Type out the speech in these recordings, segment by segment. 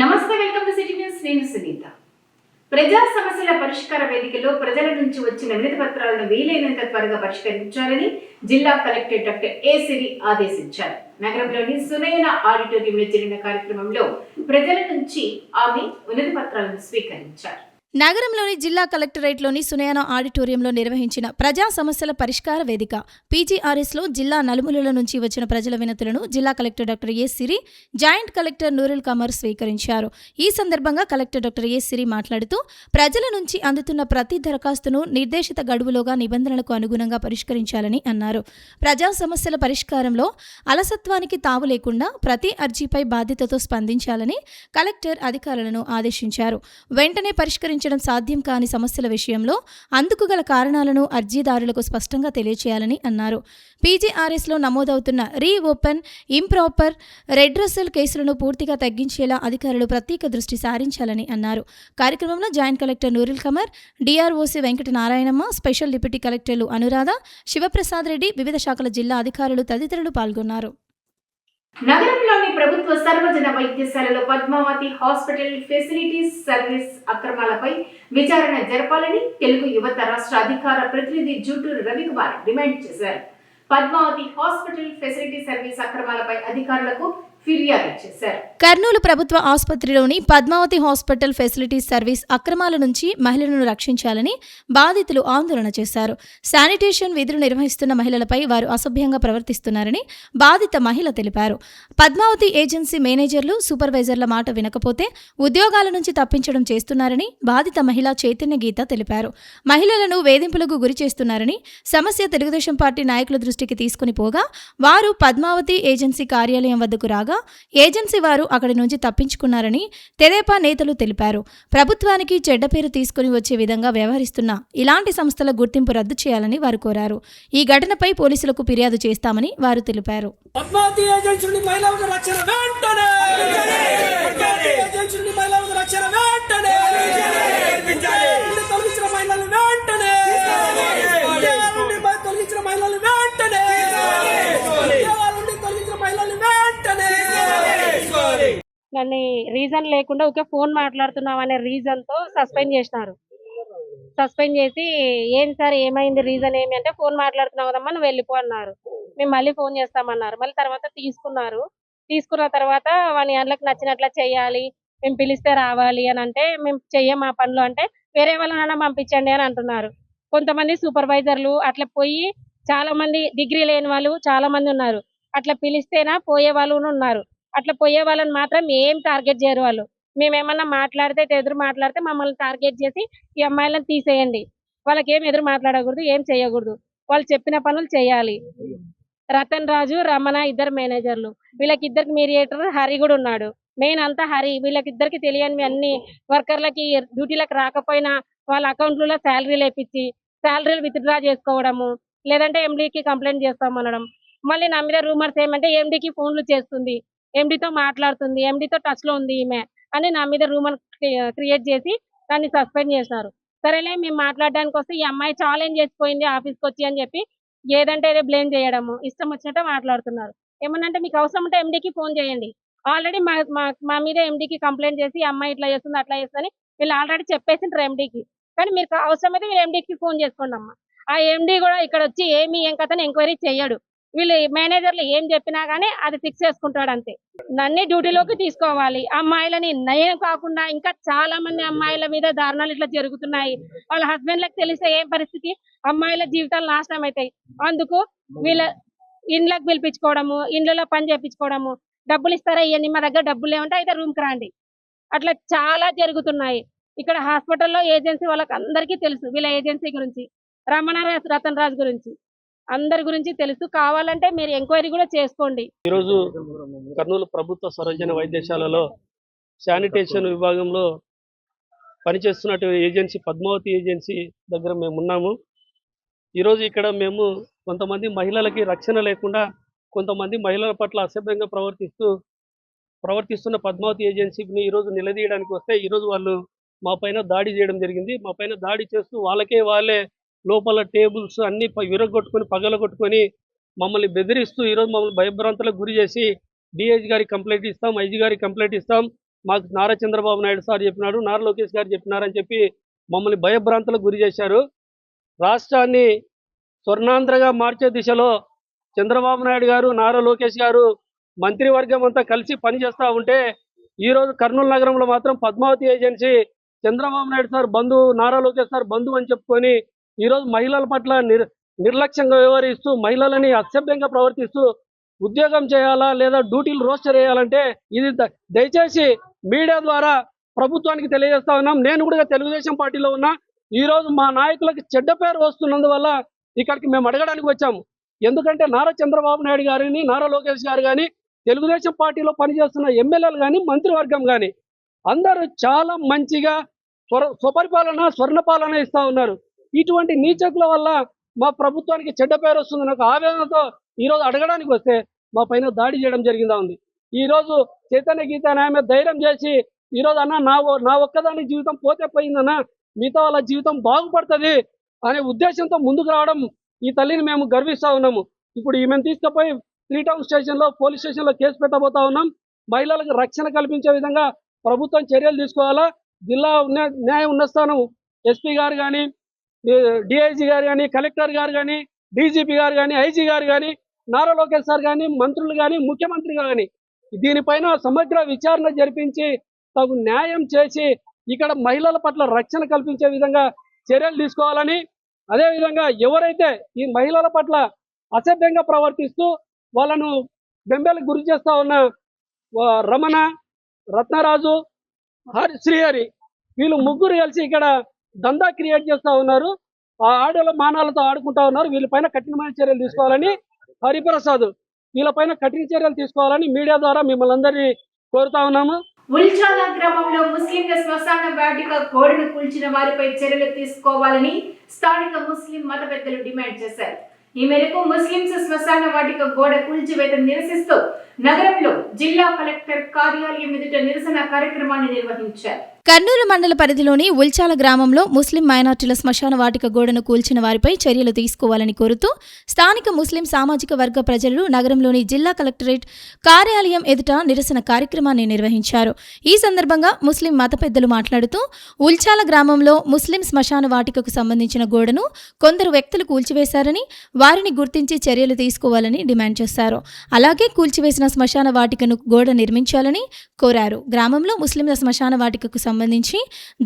నమస్తే, welcome to city news. నేను సునీత. ప్రజా సమస్యల పరిష్కార వేదికలో ప్రజల నుంచి వచ్చిన వినతి పత్రాలను వీలైనంత త్వరగా పరిష్కరించాలని జిల్లా కలెక్టర్ డాక్టర్ ఏ సిరి ఆదేశించారు. నగరంలోని సునయన ఆడిటోరియంలో జరిగిన కార్యక్రమంలో ప్రజల నుంచి ఆమె వినతి పత్రాలను స్వీకరించారు. నగరంలోని జిల్లా కలెక్టరేట్లోని సునయన ఆడిటోరియంలో నిర్వహించిన ప్రజా సమస్యల పరిష్కార వేదిక పీజీఆర్ఎస్లో జిల్లా నలుమూలల నుంచి వచ్చిన ప్రజల వినతులను జిల్లా collector doctor A Siri, joint collector Nurul Qamar స్వీకరించారు. ఈ సందర్భంగా కలెక్టర్ డాక్టర్ ఏ సిరి మాట్లాడుతూ ప్రజల నుంచి అందుతున్న ప్రతి దరఖాస్తును నిర్దేశిత గడువులోగా నిబంధనలకు అనుగుణంగా పరిష్కరించాలని అన్నారు. ప్రజా సమస్యల పరిష్కారంలో అలసత్వానికి తావు లేకుండా ప్రతి అర్జీపై బాధ్యతతో స్పందించాలని కలెక్టర్ అధికారులను ఆదేశించారు. వెంటనే పరిష్కరించడం సాధ్యం కాని సమస్యల విషయంలో అందుకు గల కారణాలను అర్జీదారులకు స్పష్టంగా తెలియచేయాలని అన్నారు. పీజీఆర్ఎస్లో నమోదవుతున్న రీఓపెన్, ఇంప్రాపర్, రెడ్రెసల్ కేసులను పూర్తిగా తగ్గించేలా అధికారులు ప్రత్యేక దృష్టి సారించాలని అన్నారు. కార్యక్రమంలో జాయింట్ కలెక్టర్ నూరుల్ కమర్, డిఆర్ఓసి వెంకట నారాయణమ్మ, స్పెషల్ డిప్యూటీ కలెక్టర్లు అనురాధ, శివప్రసాద్ రెడ్డి, వివిధ శాఖల జిల్లా అధికారులు తదితరులు పాల్గొన్నారు. నగరంలోని ప్రభుత్వ సర్వజన వైద్యశాలలో పద్మావతి హాస్పిటల్ ఫెసిలిటీస్ సర్వీస్ అక్రమాలపై విచారణ జరపాలని తెలుగు యువత రాష్ట్ర అధికార ప్రతినిధి జూటూరు రవికుమార్ డిమాండ్ చేశారు. పద్మావతి హాస్పిటల్ ఫెసిలిటీ సర్వీస్ అక్రమాలపై అధికారులకు ఫిర్యాదు చేశారు. కర్నూలు ప్రభుత్వ ఆసుపత్రిలోని పద్మావతి హాస్పిటల్ ఫెసిలిటీస్ సర్వీస్ అక్రమాల నుంచి మహిళలను రక్షించాలని బాధితులు ఆందోళన చేశారు. శానిటేషన్ విధులు నిర్వహిస్తున్న మహిళలపై వారు అసభ్యంగా ప్రవర్తిస్తున్నారని బాధిత మహిళ తెలిపారు. పద్మావతి ఏజెన్సీ మేనేజర్లు, సూపర్వైజర్ల మాట వినకపోతే ఉద్యోగాల నుంచి తప్పించడం చేస్తున్నారని బాధిత మహిళ చైతన్య గీత తెలిపారు. మహిళలను వేధింపులకు గురి చేస్తున్నారని సమస్య తెలుగుదేశం పార్టీ నాయకుల దృష్టికి తీసుకుని పోగా వారు పద్మావతి ఏజెన్సీ కార్యాలయం వద్దకు రాగా ఏజెన్సీ వారు అక్కడి నుంచి తప్పించుకున్నారని తెదేపా నేతలు తెలిపారు. ప్రభుత్వానికి చెడ్డ పేరు తీసుకుని వచ్చే విధంగా వ్యవహరిస్తున్న ఇలాంటి సంస్థల గుర్తింపు రద్దు చేయాలని వారు కోరారు. ఈ ఘటనపై పోలీసులకు ఫిర్యాదు చేస్తామని వారు తెలిపారు. నన్ను రీజన్ లేకుండా ఒక ఫోన్ మాట్లాడుతున్నాం అనే రీజన్తో సస్పెండ్ చేసినారు. సస్పెండ్ చేసి ఏం సార్ ఏమైంది, రీజన్ ఏమి అంటే ఫోన్ మాట్లాడుతున్నావు కదమ్మా నువ్వు వెళ్ళిపో అన్నారు. మేము మళ్ళీ ఫోన్ చేస్తామన్నారు. మళ్ళీ తర్వాత తీసుకున్నారు. తీసుకున్న తర్వాత 1 గంటలకు నచ్చినట్లా చేయాలి, మేము పిలిస్తే రావాలి అని అంటే మేము చెయ్యం మా పనులు అంటే వేరే వాళ్ళనన్నా పంపించండి అని అంటున్నారు. కొంతమంది సూపర్వైజర్లు అట్లా పోయి చాలా మంది డిగ్రీ లేని వాళ్ళు చాలా మంది ఉన్నారు. అట్లా పిలిస్తేనా పోయే వాళ్ళు ఉన్నారు. అట్లా పోయే వాళ్ళని మాత్రం ఏం టార్గెట్ చేయరు వాళ్ళు. మేమేమన్నా మాట్లాడితే ఎదురు మాట్లాడితే మమ్మల్ని టార్గెట్ చేసి ఈ అమ్మాయిలను తీసేయండి, వాళ్ళకి ఏం ఎదురు మాట్లాడకూడదు, ఏం చేయకూడదు, వాళ్ళు చెప్పిన పనులు చేయాలి. రతన్ రాజు, రమణ ఇద్దరు మేనేజర్లు, వీళ్ళకిద్దరికి మీడియేటర్ హరి కూడా ఉన్నాడు. మెయిన్ అంతా హరి. వీళ్ళకిద్దరికి తెలియని అన్ని వర్కర్లకి డ్యూటీలకు రాకపోయినా వాళ్ళ అకౌంట్లలో శాలరీలు వేపించి శాలరీలు విత్డ్రా చేసుకోవడము, లేదంటే ఎండీకి కంప్లైంట్ చేస్తామనడం. మళ్ళీ నా మీద రూమర్స్ ఏమంటే ఎండీకి ఫోన్లు చేస్తుంది, ఎండీతో మాట్లాడుతుంది, ఎండీతో టచ్లో ఉంది ఈమె అని నా మీద రూమర్ క్రియేట్ చేసి దాన్ని సస్పెండ్ చేసినారు. సరేలే మేము మాట్లాడడానికి వస్తే ఈ అమ్మాయి ఛాలెంజ్ చేసిపోయింది ఆఫీస్కి వచ్చి అని చెప్పి ఏదంటే ఏదో బ్లేమ్ చేయడము, ఇష్టం వచ్చినట్టు మాట్లాడుతున్నారు. ఏమన్నంటే మీకు అవసరం ఉంటే ఎండీకి ఫోన్ చేయండి. ఆల్రెడీ మా మీద ఎండీకి కంప్లైంట్ చేసి ఈ అమ్మాయి ఇట్లా చేస్తుంది అట్లా చేస్తుందని వీళ్ళు ఆల్రెడీ చెప్పేసింటారు ఎండీకి. కానీ మీరు అవసరమైతే మీరు ఎండీకి ఫోన్ చేసుకోండి అమ్మ. ఆ ఎండీ కూడా ఇక్కడ వచ్చి ఏం కథని ఎంక్వైరీ చేయడు. వీళ్ళు మేనేజర్లు ఏం చెప్పినా కానీ అది ఫిక్స్ చేసుకుంటాడు అంతే. నన్ను డ్యూటీలోకి తీసుకోవాలి. అమ్మాయిలని నేను కాకుండా ఇంకా చాలా మంది అమ్మాయిల మీద దారుణాలు ఇట్లా జరుగుతున్నాయి. వాళ్ళ హస్బెండ్లకు తెలిస్తే ఏం పరిస్థితి, అమ్మాయిల జీవితాలు నాశనం అవుతాయి. అందుకు వీళ్ళ ఇండ్లకు పిలిపించుకోవడము, ఇండ్లలో పని చేయించుకోవడము, డబ్బులు ఇస్తారా ఇవన్నీ మా దగ్గర డబ్బులు ఏమంటే అయితే రూమ్కి రండి, అట్లా చాలా జరుగుతున్నాయి. ఇక్కడ హాస్పిటల్లో ఏజెన్సీ వాళ్ళకి అందరికీ తెలుసు. వీళ్ళ ఏజెన్సీ గురించి, రమణ రతన్ రాజ్ గురించి అందరి గురించి తెలుసు. కావాలంటే మీరు ఎంక్వైరీ కూడా చేసుకోండి. ఈరోజు కర్నూలు ప్రభుత్వ సర్వజన వైద్యశాలలో శానిటేషన్ విభాగంలో పనిచేస్తున్నటువంటి ఏజెన్సీ పద్మావతి ఏజెన్సీ దగ్గర మేము ఉన్నాము. ఈరోజు ఇక్కడ మేము కొంతమంది మహిళలకి రక్షణ లేకుండా కొంతమంది మహిళల పట్ల అసభ్యంగా ప్రవర్తిస్తున్న పద్మావతి ఏజెన్సీని ఈరోజు నిలదీయడానికి వస్తే ఈరోజు వాళ్ళు మా పైన దాడి చేయడం జరిగింది. మా పైన దాడి చేస్తూ వాళ్ళే లోపల టేబుల్స్ అన్నీ విరగొట్టుకొని పగలగొట్టుకొని మమ్మల్ని బెదిరిస్తూ ఈరోజు మమ్మల్ని భయభ్రాంతులకు గురి చేసి డిఐజీ గారికి కంప్లైంట్ ఇస్తాం, ఐజీ గారికి కంప్లైంట్ ఇస్తాం, మాకు నారా చంద్రబాబు నాయుడు సార్ చెప్పినాడు, నారా లోకేష్ గారు చెప్పినారని చెప్పి మమ్మల్ని భయభ్రాంతులకు గురి చేశారు. రాష్ట్రాన్ని స్వర్ణాంధ్రగా మార్చే దిశలో చంద్రబాబు నాయుడు గారు, నారా లోకేష్ గారు మంత్రివర్గం అంతా కలిసి పనిచేస్తూ ఉంటే ఈరోజు కర్నూలు నగరంలో మాత్రం పద్మావతి ఏజెన్సీ చంద్రబాబు నాయుడు సార్ బంధువు, నారా లోకేష్ సార్ బంధువు అని చెప్పుకొని ఈరోజు మహిళల పట్ల నిర్లక్ష్యంగా వ్యవహరిస్తూ, మహిళలని అసభ్యంగా ప్రవర్తిస్తూ ఉద్యోగం చేయాలా లేదా డ్యూటీలు రోస్టర్ చేయాలంటే ఇది దయచేసి మీడియా ద్వారా ప్రభుత్వానికి తెలియజేస్తా ఉన్నాం. నేను కూడా తెలుగుదేశం పార్టీలో ఉన్నా. ఈరోజు మా నాయకులకు చెడ్డ పేరు వస్తున్నందువల్ల ఇక్కడికి మేము అడగడానికి వచ్చాము. ఎందుకంటే నారా చంద్రబాబు నాయుడు గారిని, నారా లోకేష్ గారు కానీ, తెలుగుదేశం పార్టీలో పనిచేస్తున్న ఎమ్మెల్యేలు కానీ, మంత్రివర్గం కానీ అందరూ చాలా మంచిగా స్వపరిపాలన, స్వర్ణపాలన ఇస్తూ ఉన్నారు. ఇటువంటి నీచకుల వల్ల మా ప్రభుత్వానికి చెడ్డ పేరు వస్తుందని ఒక ఆవేదనతో ఈరోజు అడగడానికి వస్తే మా పైన దాడి చేయడం జరిగిందా ఉంది. ఈరోజు చైతన్య గీత ఆమె ధైర్యం చేసి ఈరోజు అన్న నా ఒక్కదాని జీవితం పోతే పోయిందన్నా, మిగతా వాళ్ళ జీవితం బాగుపడుతుంది అనే ఉద్దేశంతో ముందుకు రావడం ఈ తల్లిని మేము గర్విస్తూ ఉన్నాము. ఇప్పుడు ఈమెను తీసుకుపోయి 3 టౌన్ స్టేషన్లో, పోలీస్ స్టేషన్లో కేసు పెట్టబోతా ఉన్నాం. మహిళలకు రక్షణ కల్పించే విధంగా ప్రభుత్వం చర్యలు తీసుకోవాలా. జిల్లా న్యాయ ఉన్నతస్థానం ఎస్పీ గారు కానీ, డిఐజీ గారు కానీ, కలెక్టర్ గారు కానీ, డీజీపీ గారు కానీ, ఐజీ గారు కానీ, నారా లోకేష్ సార్ కానీ, మంత్రులు కానీ, ముఖ్యమంత్రి కానీ దీనిపైన సమగ్ర విచారణ జరిపించి తగు న్యాయం చేసి ఇక్కడ మహిళల పట్ల రక్షణ కల్పించే విధంగా చర్యలు తీసుకోవాలని, అదేవిధంగా ఎవరైతే ఈ మహిళల పట్ల అసభ్యంగా ప్రవర్తిస్తూ వాళ్ళను బెంబేలకు గురి చేస్తూ ఉన్న రమణ, రత్నరాజు, శ్రీహరి వీళ్ళు ముగ్గురు కలిసి ఇక్కడ దందా క్రియేట్ చేస్తూ ఉన్నారు. ఆ ఆడల మానాలతో ఆడుకుంటా ఉన్నారు. వీళ్ళపైన కఠినమైన చర్యలు తీసుకోవాలని, హరిప్రసాద్ వీళ్ళపైన కఠిన చర్యలు తీసుకోవాలని మీడియా ద్వారా మిమ్మల్ని అందరినీ కోరుతా ఉన్నాము. ఉల్చాల గ్రామంలో ముస్లింల శ్మశాన వాటిక గోడను కూల్చిన వారిపై చర్యలు తీసుకోవాలని స్థానిక ముస్లిం మత పెద్దలు డిమాండ్ చేశారు. ఈ మేరకు ముస్లింస్ శ్మశాన వాటిక గోడ కూల్చివేతను నిరసిస్తూ నగరంలో జిల్లా కలెక్టర్ కార్యాలయం ఎదుట నిరసన కార్యక్రమాన్ని నిర్వహించారు. కర్నూలు మండల పరిధిలోని ఉల్చాల గ్రామంలో ముస్లిం మైనార్టీల శ్మశాన వాటిక గోడను కూల్చిన వారిపై చర్యలు తీసుకోవాలని కోరుతూ స్థానిక ముస్లిం సామాజిక వర్గ ప్రజలు నగరంలోని జిల్లా కలెక్టరేట్ కార్యాలయం ఎదుట నిరసన కార్యక్రమాన్ని నిర్వహించారు. ఈ సందర్భంగా ముస్లిం మత పెద్దలు మాట్లాడుతూ ఉల్చాల గ్రామంలో ముస్లిం శ్మశాన వాటికకు సంబంధించిన గోడను కొందరు వ్యక్తులు కూల్చివేశారని, వారిని గుర్తించి చర్యలు తీసుకోవాలని డిమాండ్ చేశారు. అలాగే కూల్చివేసిన శ్మశాన వాటికను గోడ నిర్మించాలని కోరారు. గ్రామంలో ముస్లింల శ్మశాన వాటికకు సంబంధించి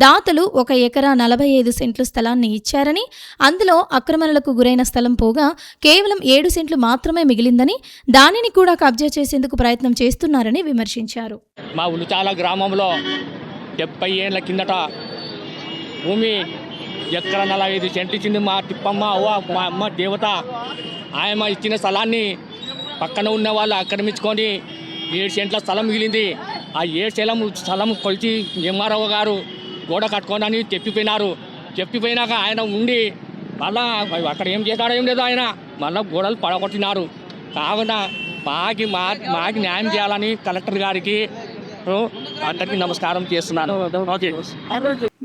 దాతలు 1 ఎకరా 45 సెంట్లు స్థలాన్ని ఇచ్చారని, అందులో ఆక్రమణలకు గురైన స్థలం పోగా కేవలం 7 సెంట్లు మాత్రమే మిగిలిందని, దానిని కూడా కబ్జా చేసేందుకు ప్రయత్నం చేస్తున్నారని విమర్శించారు. మా ఉల్చాల గ్రామంలో 70 ఏళ్ల కిందట భూమి ఎకరా 45 సెంట్లు ఇచ్చింది మా తిప్పమ్మ, మా అమ్మ దేవత. ఆయమ్మ ఇచ్చిన స్థలాన్ని పక్కన ఉన్న వాళ్ళు ఆక్రమించుకొని 7 సెంట్ల స్థలం మిగిలింది. ఆ 7 స్థలం కొలిచి ఎంఆర్ఓ గారు గోడ కట్టుకోనని చెప్పిపోయినాక ఆయన ఉండి మళ్ళా అక్కడ ఏం చేశాడో ఏం లేదు, ఆయన మళ్ళీ గోడలు పడగొట్టినారు. కావున మాకి న్యాయం చేయాలని కలెక్టర్ గారికి అందరికీ నమస్కారం చేస్తున్నాను.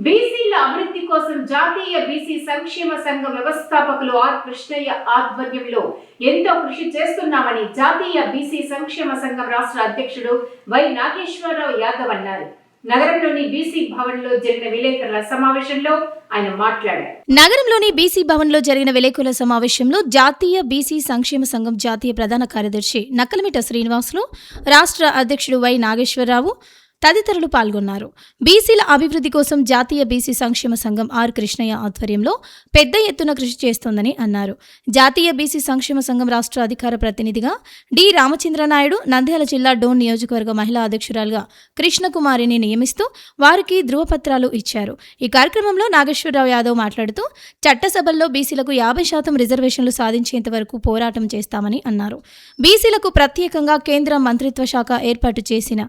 బీసీల అభివృద్ధి కోసం జాతీయ బీసీ సంక్షేమ సంఘం వ్యవస్థాపకులు ఆర్ కృష్ణయ్య ఆధ్వర్యంలో ఎంతో కృషి చేస్తున్నామని జాతీయ బీసీ సంక్షేమ సంఘం రాష్ట్ర అధ్యక్షుడు వై నాగేశ్వరరావు యాదవ్ అన్నారు. నగరంలోని బీసీ భవన్ లో జరిగిన విలేకరుల సమావేశంలో ఆయన మాట్లాడారు. నగరంలోని బీసీ భవన్ లో జరిగిన విలేకరుల సమావేశంలో జాతీయ బీసీ సంక్షేమ సంఘం జాతీయ ప్రధాన కార్యదర్శి నక్కలమిట శ్రీనివాసులు, రాష్ట్ర అధ్యక్షుడు వై నాగేశ్వరరావు తదితరులు పాల్గొన్నారు. బీసీల అభివృద్ధి కోసం జాతీయ బీసీ సంక్షేమ సంఘం ఆర్ కృష్ణయ్య ఆధ్వర్యంలో పెద్ద ఎత్తున కృషి చేస్తోందని అన్నారు. జాతీయ బీసీ సంక్షేమ సంఘం రాష్ట్ర అధికార ప్రతినిధిగా డి రామచంద్రనాయుడు, నంద్యాల జిల్లా డోన్ నియోజకవర్గ మహిళా అధ్యక్షురాలుగా కృష్ణకుమారిని నియమిస్తూ వారికి ధృవపత్రాలు ఇచ్చారు. ఈ కార్యక్రమంలో నాగేశ్వరరావు యాదవ్ మాట్లాడుతూ చట్టసభల్లో బీసీలకు 50% రిజర్వేషన్లు సాధించేంత వరకు పోరాటం చేస్తామని అన్నారు. బీసీలకు ప్రత్యేకంగా కేంద్ర మంత్రిత్వ శాఖ ఏర్పాటు చేసిన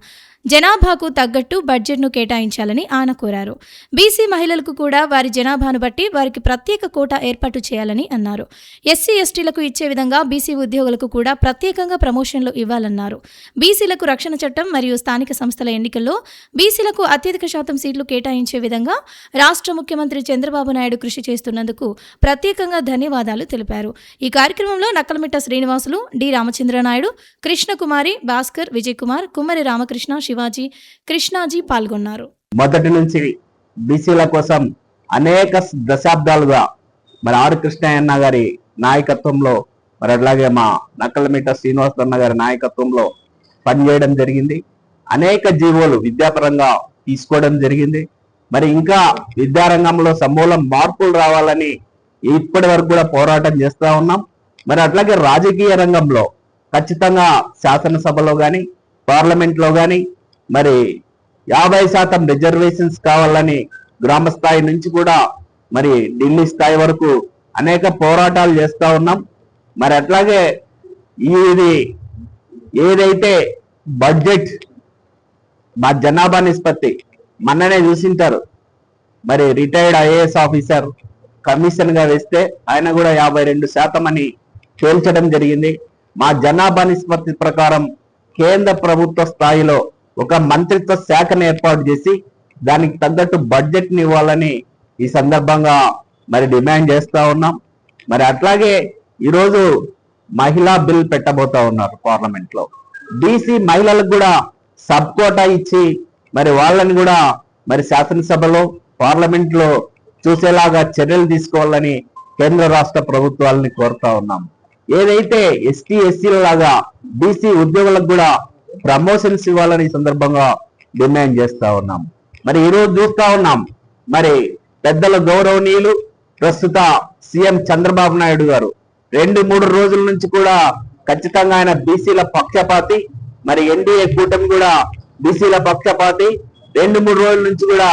జనాభాకు తగ్గట్టు బడ్జెట్ను కేటాయించాలని ఆయన కోరారు. బీసీ మహిళలకు కూడా వారి జనాభాను బట్టి వారికి ప్రత్యేక కోటా ఏర్పాటు చేయాలని అన్నారు. ఎస్సీ ఎస్టీలకు ఇచ్చే విధంగా బీసీ ఉద్యోగులకు కూడా ప్రత్యేకంగా ప్రమోషన్లు ఇవ్వాలన్నారు. బీసీలకు రక్షణ చట్టం మరియు స్థానిక సంస్థల ఎన్నికల్లో బీసీలకు అత్యధిక శాతం సీట్లు కేటాయించే విధంగా రాష్ట్ర ముఖ్యమంత్రి చంద్రబాబు నాయుడు కృషి చేస్తున్నందుకు ప్రత్యేకంగా ధన్యవాదాలు తెలిపారు. ఈ కార్యక్రమంలో నక్కలమిట్ట శ్రీనివాసులు, డి రామచంద్రనాయుడు, కృష్ణకుమారి, భాస్కర్, విజయ్ కుమార్, కుమ్మరి రామకృష్ణ, శివాజీ, కృష్ణాజీ పాల్గొన్నారు. మొదటి నుంచి బీసీల కోసం అనేక దశాబ్దాలుగా మరి ఆర్ కృష్ణయ్య గారి నాయకత్వంలో మరి అట్లాగే మా నక్కలమిట శ్రీనివాస్ అన్న గారి నాయకత్వంలో పనిచేయడం జరిగింది. అనేక జీవోలు విద్యాపరంగా తీసుకోవడం జరిగింది. మరి ఇంకా విద్యారంగంలో సమూలం మార్పులు రావాలని ఇప్పటి వరకు కూడా పోరాటం చేస్తూ ఉన్నాం. మరి అట్లాగే రాజకీయ రంగంలో ఖచ్చితంగా శాసనసభలో కానీ పార్లమెంట్లో కానీ మరి 50% రిజర్వేషన్స్ కావాలని గ్రామ స్థాయి నుంచి కూడా మరి ఢిల్లీ స్థాయి వరకు అనేక పోరాటాలు చేస్తూ ఉన్నాం. మరి అట్లాగే ఇది ఏదైతే బడ్జెట్ మా జనాభా నిష్పత్తి మొన్ననే చూసింటారు. మరి రిటైర్డ్ ఐఏఎస్ ఆఫీసర్ కమిషన్ గా వేస్తే ఆయన కూడా 52% అని తేల్చడం జరిగింది. మా జనాభా నిష్పత్తి ప్రకారం కేంద్ర ప్రభుత్వ స్థాయిలో ఒక మంత్రిత్వ శాఖను ఏర్పాటు చేసి దానికి తగ్గట్టు బడ్జెట్ ని ఇవ్వాలని ఈ సందర్భంగా మరి డిమాండ్ చేస్తా ఉన్నాం. మరి అట్లాగే ఈరోజు మహిళా బిల్ పెట్టబోతా ఉన్నారు పార్లమెంట్ లో. బీసీ మహిళలకు కూడా సబ్ కోటా ఇచ్చి మరి వాళ్ళని కూడా మరి శాసనసభలో పార్లమెంట్ లో చూసేలాగా చర్యలు తీసుకోవాలని కేంద్ర రాష్ట్ర ప్రభుత్వాలని కోరుతా ఉన్నాం. ఏదైతే ఎస్టీ ఎస్సీల లాగా బీసీ ఉద్యోగులకు కూడా ప్రమోషన్స్ ఇవ్వాలని ఈ సందర్భంగా డిమాండ్ చేస్తా ఉన్నాం. మరి ఈరోజు చూస్తా ఉన్నాం మరి పెద్దల గౌరవనీయులు ప్రస్తుత సీఎం చంద్రబాబు నాయుడు గారు 2-3 రోజుల నుంచి కూడా ఖచ్చితంగా ఆయన బీసీల పక్షపాతి. మరి ఎన్డీఏ కూటమి కూడా బీసీల పక్షపాతి. 2-3 రోజుల నుంచి కూడా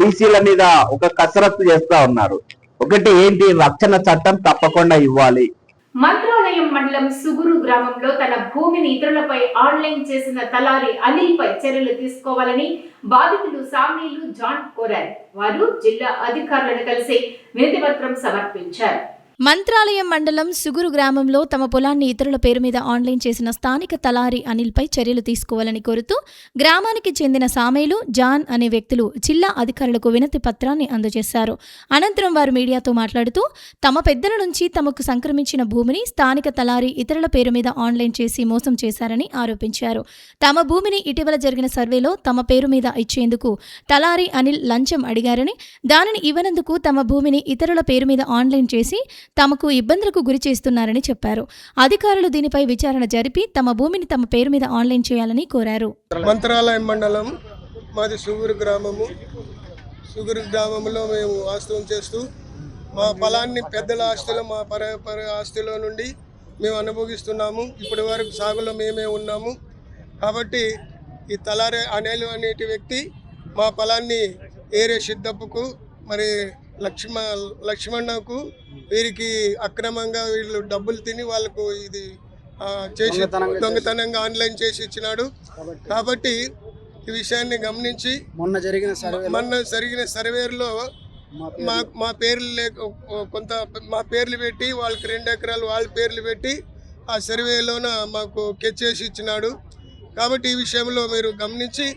బీసీల మీద ఒక కసరత్తు చేస్తా ఉన్నారు. ఒకటి ఏంటి, రక్షణ చట్టం తప్పకుండా ఇవ్వాలి. మంత్రాలయం మండలం సుగురు గ్రామంలో తన భూమిని ఇతరులపై ఆన్లైన్ చేసిన తలారి అనిల్ పై చర్యలు తీసుకోవాలని బాధితులు సామీలు జాన్ కోరారు. వారు జిల్లా అధికారులను కలిసి వినతి పత్రం సమర్పించారు. మంత్రాలయం మండలం సుగురు గ్రామంలో తమ పొలాన్ని ఇతరుల పేరు మీద ఆన్లైన్ చేసిన స్థానిక తలారి అనిల్పై చర్యలు తీసుకోవాలని కోరుతూ గ్రామానికి చెందిన సామేలు, జాన్ అనే వ్యక్తులు జిల్లా అధికారులకు వినతి పత్రాన్ని అందజేశారు. అనంతరం వారు మీడియాతో మాట్లాడుతూ తమ పెద్దల నుంచి తమకు సంక్రమించిన భూమిని స్థానిక తలారి ఇతరుల పేరు మీద ఆన్లైన్ చేసి మోసం చేశారని ఆరోపించారు. తమ భూమిని ఇటీవల జరిగిన సర్వేలో తమ పేరు మీద ఇచ్చేందుకు తలారి అనిల్ లంచం అడిగారని, దానిని ఇవ్వనందుకు తమ భూమిని ఇతరుల పేరు మీద ఆన్లైన్ చేసి తమకు ఇబ్బందులకు గురి చేస్తున్నారని చెప్పారు. అధికారులు దీనిపై విచారణ జరిపి తమ భూమిని తమ పేరు మీద ఆన్లైన్ చేయాలని కోరారు. మంత్రాలయం మండలం మాది సుగురు గ్రామము. సుగురు గ్రామంలో మేము వాస్తవం చేస్తూ మా పొలాన్ని పెద్దల ఆస్తులు, మా పర ఆస్తుల నుండి మేము అనుభవిస్తున్నాము. ఇప్పటి వరకు సాగులో మేమే ఉన్నాము. కాబట్టి ఈ తలారే అనేలు అనేటి వ్యక్తి మా పొలాన్ని ఏరే సిద్ధప్పుకు మరి లక్ష్మణకు వీరికి అక్రమంగా వీళ్ళు డబ్బులు తిని వాళ్ళకు ఇది చేసి దొంగతనంగా ఆన్లైన్ చేసి ఇచ్చినాడు. కాబట్టి ఈ విషయాన్ని గమనించి మొన్న జరిగిన సర్వేలో మా పేర్లు మా పేర్లు పెట్టి వాళ్ళకి 2 ఎకరాలు వాళ్ళ పేర్లు పెట్టి ఆ సర్వేలోన మాకు కెచ్చేసి ఇచ్చినాడు. కాబట్టి ఈ విషయంలో మీరు గమనించి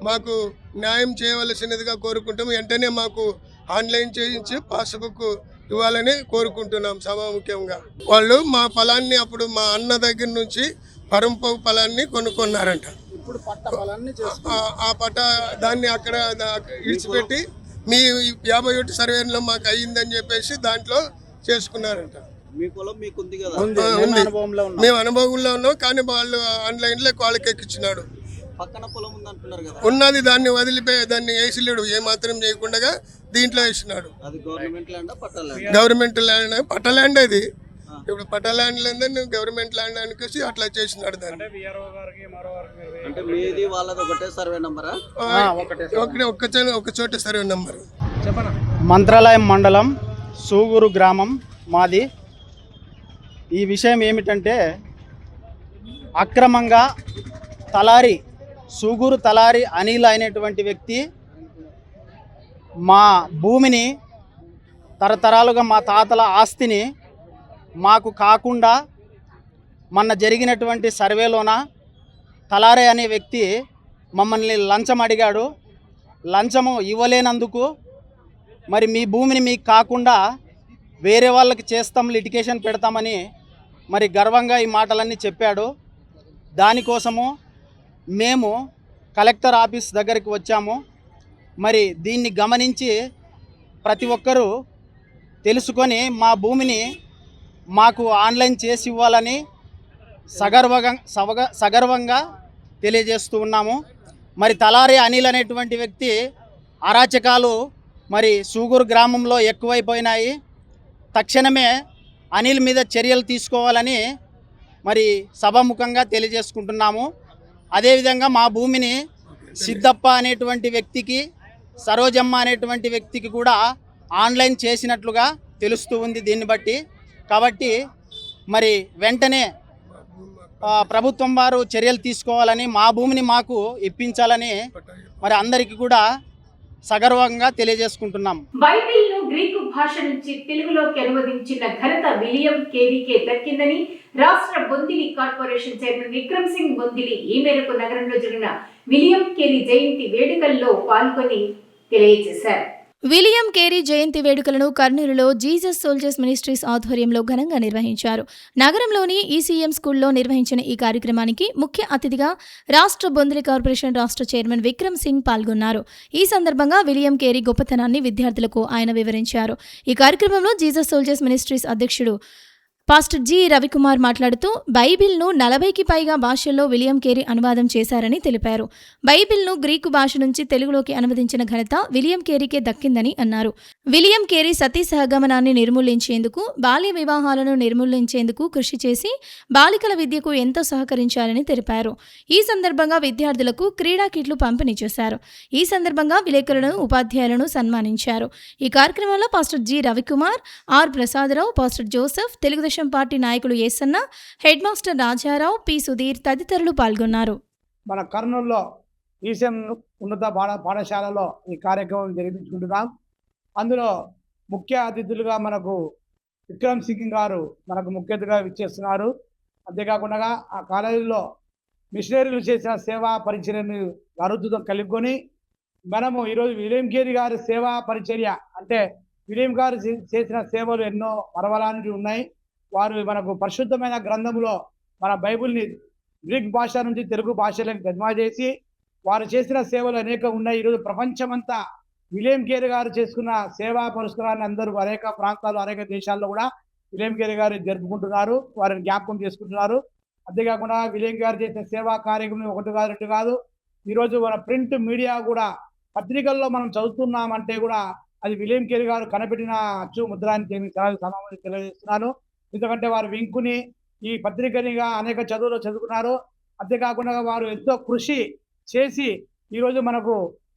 మాకు న్యాయం చేయవలసినదిగా కోరుకుంటాము. వెంటనే మాకు ఆన్లైన్ చేయించి పాస్బుక్ ఇవ్వాలని కోరుకుంటున్నాం. సభాముఖ్యంగా వాళ్ళు మా పొలాన్ని అప్పుడు మా అన్న దగ్గర నుంచి పరంప పొలాన్ని కొనుక్కున్నారంట. ఆ పట్ట దాన్ని అక్కడ ఇడిచిపెట్టి మీ 51 సర్వేలో మాకు అయ్యిందని చెప్పేసి దాంట్లో చేసుకున్నారంట. మేము అనుభవంలో ఉన్నాం, కానీ వాళ్ళు ఆన్లైన్లో వాళ్ళకి ఎక్కించినాడు. ఉన్నది దాన్ని వదిలిపోయి దాన్ని వేసిలేడు, ఏమాత్రం చేయకుండా దీంట్లో వేసినాడు. గవర్నమెంట్ ల్యాండ్, పట్ట ల్యాండ్ అది. ఇప్పుడు పట్ట ల్యాండ్ లేదని గవర్నమెంట్ ల్యాండ్ అనికేసి అట్లా చేసినాడు. దాన్ని ఒక చోట సర్వే నంబర్. మంత్రాలయం మండలం సూగూరు గ్రామం మాది. ఈ విషయం ఏమిటంటే అక్రమంగా సూగూరు తలారి అనిల్ అయినటువంటి వ్యక్తి మా భూమిని తరతరాలుగా మా తాతల ఆస్తిని మాకు కాకుండా మొన్న జరిగినటువంటి సర్వేలోన తలారి అనే వ్యక్తి మమ్మల్ని లంచం అడిగాడు. లంచము ఇవ్వలేనందుకు మరి మీ భూమిని మీకు కాకుండా వేరే వాళ్ళకి చేస్తాం, లిటిగేషన్ పెడతామని మరి గర్వంగా ఈ మాటలన్నీ చెప్పాడు. దానికోసము మేము కలెక్టర్ ఆఫీస్ దగ్గరికి వచ్చాము. మరి దీన్ని గమనించి ప్రతి ఒక్కరూ తెలుసుకొని మా భూమిని మాకు ఆన్లైన్ చేసి ఇవ్వాలని సగర్వంగా తెలియజేస్తూ ఉన్నాము. మరి తలారి అనిల్ అనేటువంటి వ్యక్తి అరాచకాలు మరి సూగూరు గ్రామంలో ఎక్కువైపోయినాయి. తక్షణమే అనిల్ మీద చర్యలు తీసుకోవాలని మరి సభాముఖంగా తెలియజేసుకుంటున్నాము. అదేవిధంగా మా భూమిని సిద్ధప్ప అనేటువంటి వ్యక్తికి, సరోజమ్మ అనేటువంటి వ్యక్తికి కూడా ఆన్లైన్ చేసినట్లుగా తెలుస్తూ ఉంది దీన్ని బట్టి. కాబట్టి మరి వెంటనే ప్రభుత్వం వారు చర్యలు తీసుకోవాలని, మా భూమిని మాకు ఇప్పించాలని మరి అందరికీ కూడా సగర్వంగా తెలియజేసుకుంటున్నాం. బైబిల్ను గ్రీకు భాష నుంచి తెలుగులోకి అనువదించిన ఘనత విలియం కేరీకే దక్కిందని రాష్ట్ర బొందిలి కార్పొరేషన్ చైర్మన్ విక్రమ్ సింగ్ బొందిలి ఈ మేరకు నగరంలో జరిగిన విలియం కేరీ జయంతి వేడుకల్లో పాల్గొని తెలియజేశారు. విలియం కేరీ జయంతి వేడుకలను కర్నూలులో జీసస్ సోల్జర్స్ మినిస్ట్రీస్ ఆధ్వర్యంలో ఘనంగా నిర్వహించారు. నగరంలోని ఈసీఎం స్కూల్లో నిర్వహించిన ఈ కార్యక్రమానికి ముఖ్య అతిథిగా రాష్ట్ర బొందిలి కార్పొరేషన్ రాష్ట్ర చైర్మన్ విక్రమ్ సింగ్ పాల్గొన్నారు. ఈ సందర్భంగా విలియం కేరీ గొప్పతనాన్ని విద్యార్థులకు ఆయన వివరించారు. ఈ కార్యక్రమంలో జీసస్ సోల్జర్స్ మినిస్ట్రీస్ అధ్యక్షుడు పాస్టర్ జి రవికుమార్ మాట్లాడుతూ బైబిల్ను 40కి పైగా భాషల్లో విలియం కేరీ అనువాదం చేశారని తెలిపారు. బైబిల్ను గ్రీకు భాష నుంచి తెలుగులోకి అనువదించిన ఘనత విలియం కేరీకే దక్కిందని అన్నారు. విలియం కేరీ సతీ సహగమనాన్ని నిర్మూలించేందుకు, బాల్య వివాహాలను నిర్మూలించేందుకు కృషి చేసి బాలికల విద్యకు ఎంతో సహకరించారని తెలిపారు. ఈ సందర్భంగా విద్యార్థులకు క్రీడా కిట్లు పంపిణీ చేశారు. ఈ సందర్భంగా విలేకరులను, ఉపాధ్యాయులను సన్మానించారు. ఈ కార్యక్రమంలో pastor G Ravikumar, R Prasadarao, pastor Joseph, Telugu Desam party నాయకులు Yesanna, head master Rajarao, P Sudheer తదితరులు పాల్గొన్నారు. మన కర్నూలులో ఈసీఎం ఉన్నత పాఠశాలలో ఈ కార్యక్రమం జరిపించుకుంటున్నాం. అందులో ముఖ్య అతిథులుగా మనకు విక్రమ్ సింగ్ గారు మనకు ముఖ్య అతిథిగా విచ్చేస్తున్నారు. అంతేకాకుండా ఆ కాలేజీలో మిషనరీలు చేసిన సేవా పరిచర్యను అరుదుతో కలుపుకొని మనము ఈరోజు విలియం కేరీ గారి సేవా పరిచర్య అంటే విలియం గారు చేసిన సేవలు ఎన్నో మరవలాంటివి ఉన్నాయి. వారు మనకు పరిశుద్ధమైన గ్రంథంలో మన బైబిల్ని గ్రీక్ భాష నుంచి తెలుగు భాషలకు తర్జుమా చేసి వారు చేసిన సేవలు అనేక ఉన్నాయి. ఈరోజు ప్రపంచమంతా విలియం కేరీ గారు చేసుకున్న సేవా పురస్కారాన్ని అందరూ అనేక ప్రాంతాలు, అనేక దేశాల్లో కూడా విలియం కేరీ గారు జరుపుకుంటున్నారు, వారిని జ్ఞాపకం చేసుకుంటున్నారు. అంతేకాకుండా విలియం గారు చేసిన సేవా కార్యక్రమం 1 కాదు 2 కాదు. ఈరోజు మన ప్రింట్ మీడియా కూడా పత్రికల్లో మనం చదువుతున్నామంటే కూడా అది విలియం కేరీ గారు కనిపెట్టిన అచ్చు ముద్ర అని సమావేశం తెలియజేస్తున్నాను. ఎందుకంటే వారు వింకుని ఈ పత్రికనిగా అనేక చదువులో చదువుకున్నారు. అంతేకాకుండా వారు ఎంతో కృషి చేసి ఈరోజు మనకు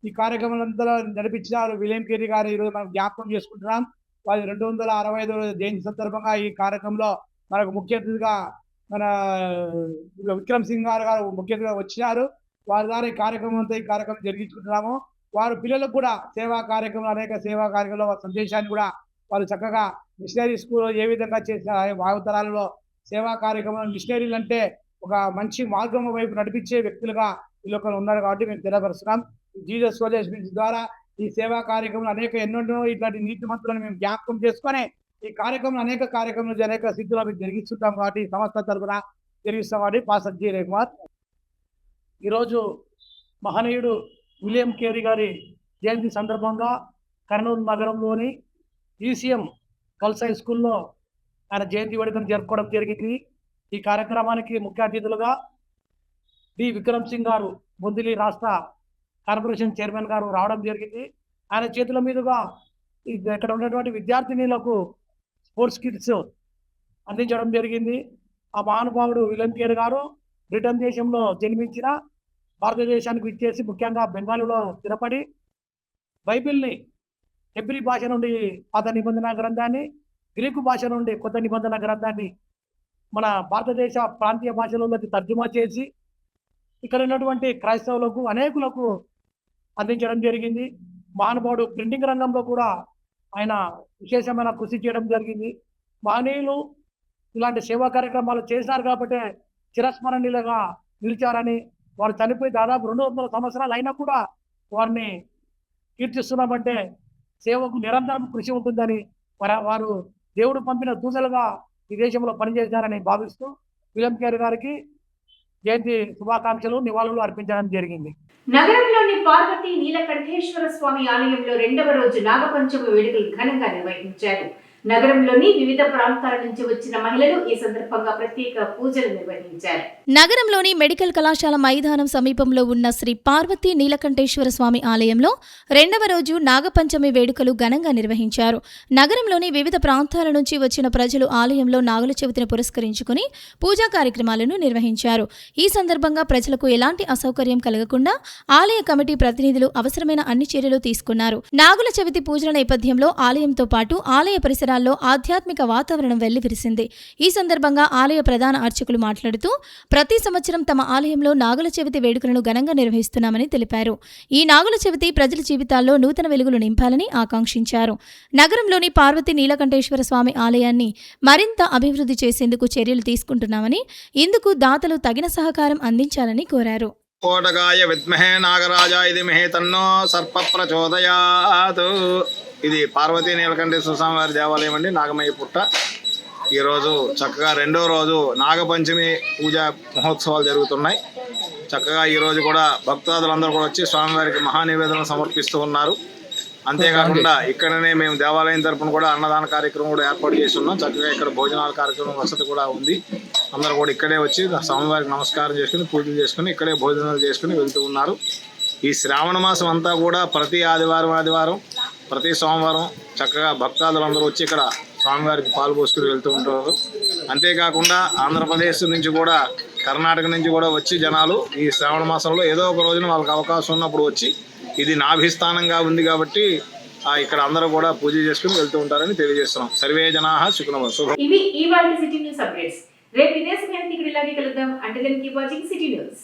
ఈ కార్యక్రమాలంతా నడిపించినారు. విలియం కేరీ గారు ఈరోజు మనం జ్ఞాపకం చేసుకుంటున్నాం. వారి 265వ జయంతి సందర్భంగా ఈ కార్యక్రమంలో మనకు ముఖ్య అతిథిగా మన విక్రమ్ సింగ్ గారు ముఖ్య అతిథిగా వచ్చినారు. వారి ద్వారా ఈ కార్యక్రమం జరిగించుకుంటున్నాము. వారు పిల్లలకు కూడా సేవా కార్యక్రమాలు, అనేక సేవా కార్యక్రమంలో వారి సందేశాన్ని కూడా వారు చక్కగా మిషనరీ స్కూల్లో ఏ విధంగా చేసిన భావితరాలలో సేవా కార్యక్రమం, మిషనరీలు అంటే ఒక మంచి మార్గం వైపు నడిపించే వ్యక్తులుగా వీళ్ళు ఉన్నారు. కాబట్టి మేము తెలియపరుస్తున్నాం. జీసస్ సోల్జర్స్ మినిస్ట్రీ ద్వారా ఈ సేవా కార్యక్రమం ఎన్నో ఇట్లాంటి నీతిమంతులను మేము జ్ఞాపకం చేసుకొని ఈ కార్యక్రమం అనేక కార్యక్రమాలు అనేక స్థితిలో మేము జరిగిస్తుంటాం. కాబట్టి సంస్థ తరఫున జరిగిస్తాం. కాబట్టి పాస్టర్ జి రవికుమార్ ఈరోజు మహనీయుడు విలియం కేరీ గారి జయంతి సందర్భంగా కర్నూలు నగరంలోని ఈసీఎం గర్ల్స్ హై స్కూల్లో ఆయన జయంతి వేడుకను జరుపుకోవడం జరిగింది. ఈ కార్యక్రమానికి ముఖ్య అతిథులుగా డి విక్రమ్ సింగ్ గారు, బొందిలి రాష్ట్ర కార్పొరేషన్ చైర్మన్ గారు రావడం జరిగింది. ఆయన చేతుల మీదుగా ఇక్కడ ఉన్నటువంటి విద్యార్థినీలకు స్పోర్ట్స్ కిట్స్ అందించడం జరిగింది. ఆ మహానుభావుడు విలియం కేరీ గారు బ్రిటన్ దేశంలో జన్మించిన భారతదేశానికి విచ్చేసి ముఖ్యంగా బెంగాలీలో స్థిరపడి బైబిల్ని హెబ్రీ భాష నుండి పాత నిబంధన గ్రంథాన్ని, గ్రీకు భాష నుండి కొత్త నిబంధన గ్రంథాన్ని మన భారతదేశ ప్రాంతీయ భాషలలోకి తర్జుమా చేసి ఇక్కడ ఉన్నటువంటి క్రైస్తవులకు అనేకులకు అందించడం జరిగింది. మహానుభావుడు ప్రింటింగ్ రంగంలో కూడా ఆయన విశేషమైన కృషి చేయడం జరిగింది. మహనీయులు ఇలాంటి సేవా కార్యక్రమాలు చేశారు కాబట్టి చిరస్మరణీయులుగా నిలిచారని, వారు చనిపోయి దాదాపు 200 సంవత్సరాలు అయినా కూడా వారిని కీర్తిస్తున్నామంటే సేవకు నిరంతరం కృషి ఉంటుందని, వారు దేవుడు పంపిన దూతలుగా ఈ దేశంలో పనిచేశారని భావిస్తూ విలియం కేరీ గారికి జయంతి శుభాకాంక్షలు, నివాళులు అర్పించడం జరిగింది. నగరంలోని పార్వతీ నీలకంఠేశ్వర స్వామి ఆలయంలో 2వ రోజు నాగపంచమి వేడుకలు ఘనంగా నిర్వహించారు. నగరంలోని వివిధ ప్రాంతాల నుంచి వచ్చిన మహిళలు ఈ సందర్భంగా ప్రత్యేక పూజలు నిర్వహించారు. నగరంలోని మెడికల్ కళాశాల మైదానం సమీపంలో ఉన్న శ్రీ పార్వతీ నీలకంఠేశ్వర స్వామి ఆలయంలో 2వ రోజు నాగపంచమి వేడుకలు ఘనంగా నిర్వహించారు. నగరంలోని వివిధ ప్రాంతాల నుంచి వచ్చిన ప్రజలు ఆలయంలో నాగుల చవితిని పురస్కరించుకుని పూజా కార్యక్రమాలను నిర్వహించారు. ఈ సందర్భంగా ప్రజలకు ఎలాంటి అసౌకర్యం కలగకుండా ఆలయ కమిటీ ప్రతినిధులు అవసరమైన అన్ని చర్యలు తీసుకున్నారు. నాగుల చవితి పూజల నేపథ్యంలో ఆలయంతో పాటు ఆలయ పరిసరాల్లో ఆధ్యాత్మిక వాతావరణం వెల్లివిరిసింది. ఈ సందర్భంగా ఆలయ ప్రధాన అర్చకులు మాట్లాడుతూ ప్రతి సంవత్సరం తమ ఆలయంలో నాగుల చవితి వేడుకలను ఘనంగా నిర్వహిస్తున్నామని తెలిపారు. ఈ నాగుల చవితి ప్రజల జీవితాల్లో నూతన వెలుగులు నింపాలని ఆకాంక్షించారు. నగరంలోని పార్వతీ నీలకంఠేశ్వర స్వామి ఆలయాన్ని మరింత అభివృద్ధి చేసేందుకు చర్యలు తీసుకుంటున్నామని, ఇందుకు దాతలు తగిన సహకారం అందించాలని కోరారు. కోటగాయ విద్మహే నాగరాజాయ ధీమహి తన్నో సర్ప ప్రచోదయాత్. ఇది పార్వతీ నీలకంఠేశ్వర స్వామి వారి దేవాలయం అండి, నాగమయ్య పుట్ట. ఈరోజు చక్కగా 2వ రోజు నాగపంచమి పూజా మహోత్సవాలు జరుగుతున్నాయి. చక్కగా ఈరోజు కూడా భక్తాదులందరూ కూడా వచ్చి స్వామివారికి మహానివేదన సమర్పిస్తూ ఉన్నారు. అంతేకాకుండా ఇక్కడనే మేము దేవాలయం తరపున కూడా అన్నదాన కార్యక్రమం కూడా ఏర్పాటు చేసి ఉన్నాం. చక్కగా ఇక్కడ భోజనాల కార్యక్రమం వసతి కూడా ఉంది. అందరూ కూడా ఇక్కడే వచ్చి స్వామివారికి నమస్కారం చేసుకుని పూజలు చేసుకుని ఇక్కడే భోజనాలు చేసుకుని వెళ్తూ ఉన్నారు. ఈ శ్రావణ మాసం అంతా కూడా ప్రతి ఆదివారం ప్రతి సోమవారం చక్కగా భక్తాదులందరూ వచ్చి ఇక్కడ స్వామివారికి పాలు పోసుకుని వెళ్తూ ఉంటారు. అంతేకాకుండా ఆంధ్రప్రదేశ్ నుంచి కూడా, కర్ణాటక నుంచి కూడా వచ్చి జనాలు ఈ శ్రావణ మాసంలో ఏదో ఒక రోజున వాళ్ళకి అవకాశం ఉన్నప్పుడు వచ్చి, ఇది నాభిస్థానంగా ఉంది కాబట్టి ఇక్కడ అందరూ కూడా పూజ చేసుకుని వెళ్తూ ఉంటారని తెలియజేస్తున్నాం. సర్వే జనాః సుఖినో భవంతు. ఇవి ఇవాళ సిటీ న్యూస్ అప్డేట్స్. రేపు ఇదే సమయానికి ఇక్కడ ఇలాగే కలుద్దాం. అంటే కీప్ వాచింగ్ సిటీ న్యూస్.